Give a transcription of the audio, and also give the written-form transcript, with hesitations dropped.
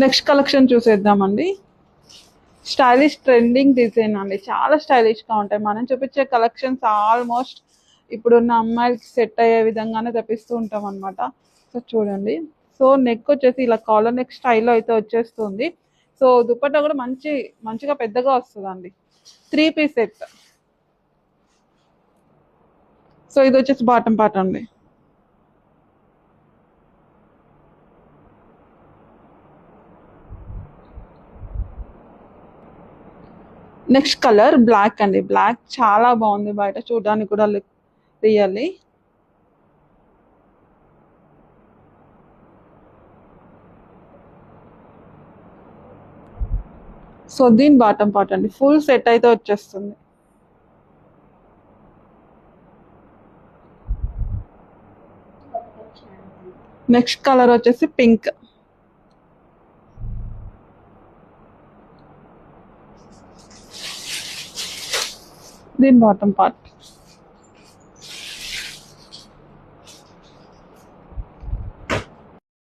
Next collection చూసేద్దామండి. Stylish trending design అండి, చాలా స్టైలిష్గా ఉంటాయి. మనం చూపించే కలెక్షన్స్ ఆల్మోస్ట్ ఇప్పుడున్న అమ్మాయిలకి సెట్ అయ్యే విధంగానే తెప్పిస్తూ ఉంటాం అనమాట. సో చూడండి, సో నెక్ వచ్చేసి ఇలా కాలర్ నెక్ స్టైల్లో అయితే వచ్చేస్తుంది. సో దుపట్టా కూడా మంచిగా పెద్దగా వస్తుందండి. 3 పీస్ సెట్. సో ఇది వచ్చేసి బాటమ్ పార్ట్ అండి. నెక్స్ట్ కలర్ బ్లాక్ అండి. బ్లాక్ చాలా బాగుంది, బయట చూడడానికి కూడా రియల్లీ. సో దీని బాటమ్ పార్ట్ అండి, ఫుల్ సెట్ అయితే వచ్చేస్తుంది. నెక్స్ట్ కలర్ వచ్చేసి పింక్. దీని బాటమ్ పార్ట్.